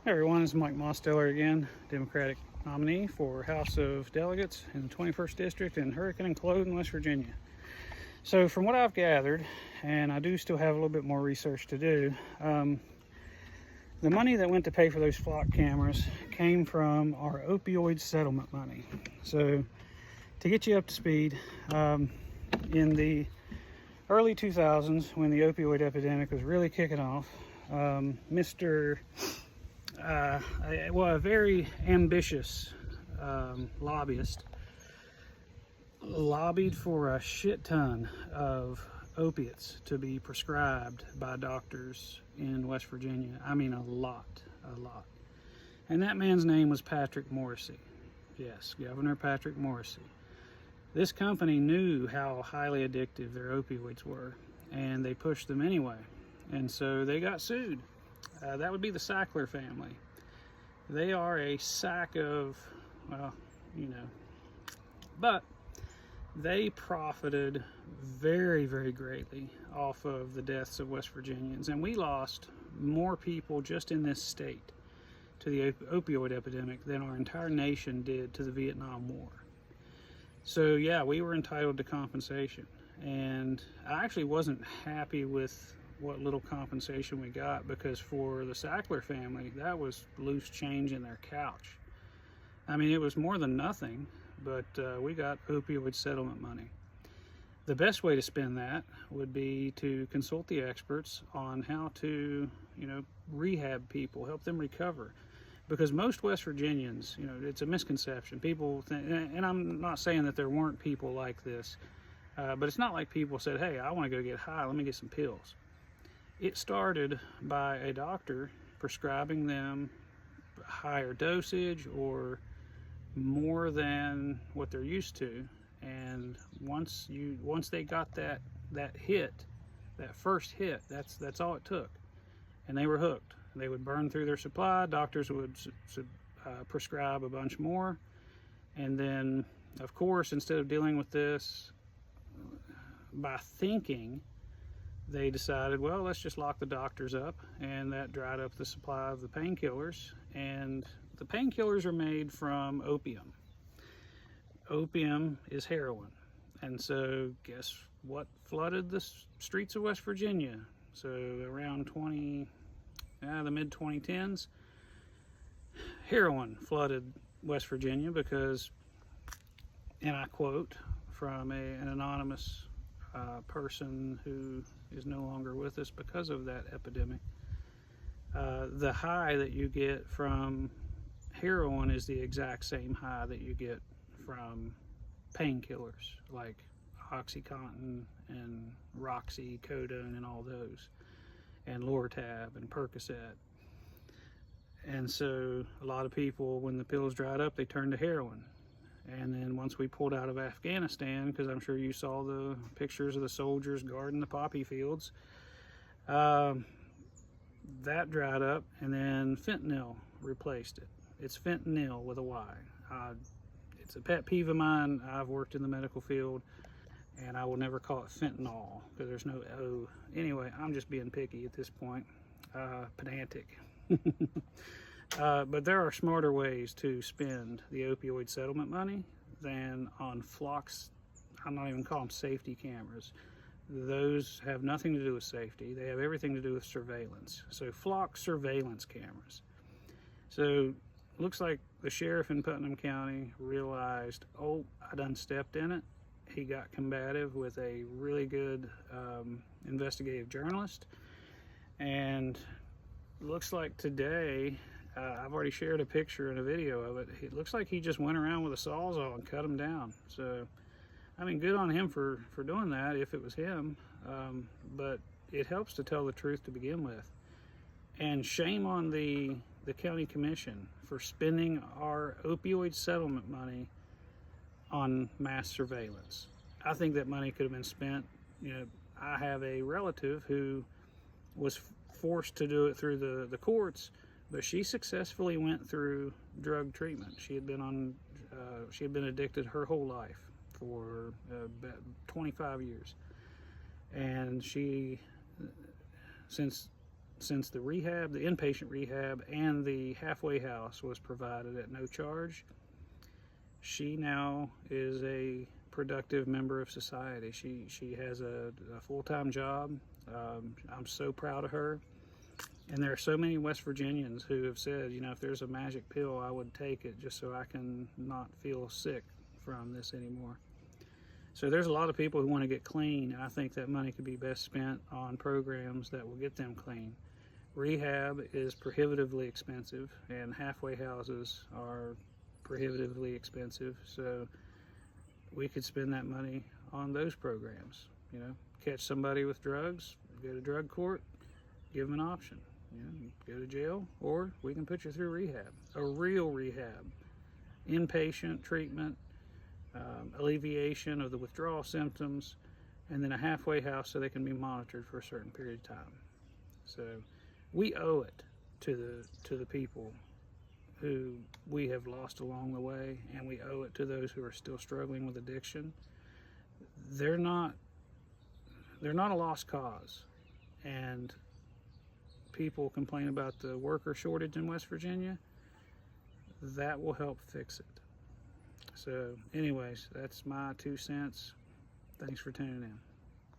Hey everyone, it's Mike Mosteller again, Democratic nominee for House of Delegates in the 21st District in Hurricane and Cloden, West Virginia. So from what I've gathered, and I do still have a little bit more research to do, the money that went to pay for those flock cameras came from our opioid settlement money. So to get you up to speed, in the early 2000s, when the opioid epidemic was really kicking off, a very ambitious lobbyist lobbied for a shit ton of opiates to be prescribed by doctors in West Virginia. I mean, a lot. And that man's name was Patrick Morrisey. Yes, Governor Patrick Morrisey. This company knew how highly addictive their opioids were, and they pushed them anyway. And so they got sued. That would be the Sackler family. They are a sack of, but they profited very, very greatly off of the deaths of West Virginians. And we lost more people just in this state to the opioid epidemic than our entire nation did to the Vietnam War. So yeah, we were entitled to compensation. And I actually wasn't happy with what little compensation we got, because for the Sackler family, that was loose change in their couch. I mean, it was more than nothing, but we got opioid settlement money. The best way to spend that would be to consult the experts on how to, rehab people, help them recover. Because most West Virginians, it's a misconception. People think, and I'm not saying that there weren't people like this, but it's not like people said, hey, I want to go get high, let me get some pills. It started by a doctor prescribing them higher dosage or more than what they're used to. And once they got that hit, that first hit, that's all it took. And they were hooked. They would burn through their supply. Doctors would prescribe a bunch more. And then, of course, instead of dealing with this by thinking, they decided, well, let's just lock the doctors up, and that dried up the supply of the painkillers. And the painkillers are made from opium. Opium is heroin. And so guess what flooded the streets of West Virginia? So around the mid-2010s, heroin flooded West Virginia because, and I quote from an anonymous person who is no longer with us because of that epidemic, the high that you get from heroin is the exact same high that you get from painkillers like Oxycontin and Roxycodone and all those, and Lortab and Percocet. And so a lot of people, when the pills dried up, they turned to heroin. And then once we pulled out of Afghanistan, because I'm sure you saw the pictures of the soldiers guarding the poppy fields, that dried up, and then fentanyl replaced it. It's fentanyl with a Y. It's a pet peeve of mine. I've worked in the medical field, and I will never call it fentanyl because there's no O. Anyway, I'm just being picky at this point, pedantic. But there are smarter ways to spend the opioid settlement money than on flocks. I'm not even calling them safety cameras. Those have nothing to do with safety. They have everything to do with surveillance. So flock surveillance cameras. So looks like the sheriff in Putnam County realized, oh, I done stepped in it. He got combative with a really good investigative journalist. And looks like today, I've already shared a picture and a video of it. It looks like he just went around with a sawzall and cut them down. So, I mean, good on him for doing that if it was him. But it helps to tell the truth to begin with. And shame on the county commission for spending our opioid settlement money on mass surveillance. I think that money could have been spent. I have a relative who was forced to do it through the courts, but she successfully went through drug treatment. She had been addicted her whole life for about 25 years, and since since the rehab, the inpatient rehab, and the halfway house was provided at no charge, she now is a productive member of society. She has a full-time job. I'm so proud of her. And there are so many West Virginians who have said, you know, if there's a magic pill, I would take it just so I can not feel sick from this anymore. So there's a lot of people who want to get clean, and I think that money could be best spent on programs that will get them clean. Rehab is prohibitively expensive, and halfway houses are prohibitively expensive. So we could spend that money on those programs. You know, catch somebody with drugs, go to drug court, give them an option. You know, go to jail, or we can put you through rehab, a real rehab, inpatient treatment, alleviation of the withdrawal symptoms, and then a halfway house so they can be monitored for a certain period of time. So we owe it to the people who we have lost along the way, and we owe it to those who are still struggling with addiction. They're not a lost cause, and people complain about the worker shortage in West Virginia. That will help fix it. So anyways, that's my 2 cents. Thanks for tuning in.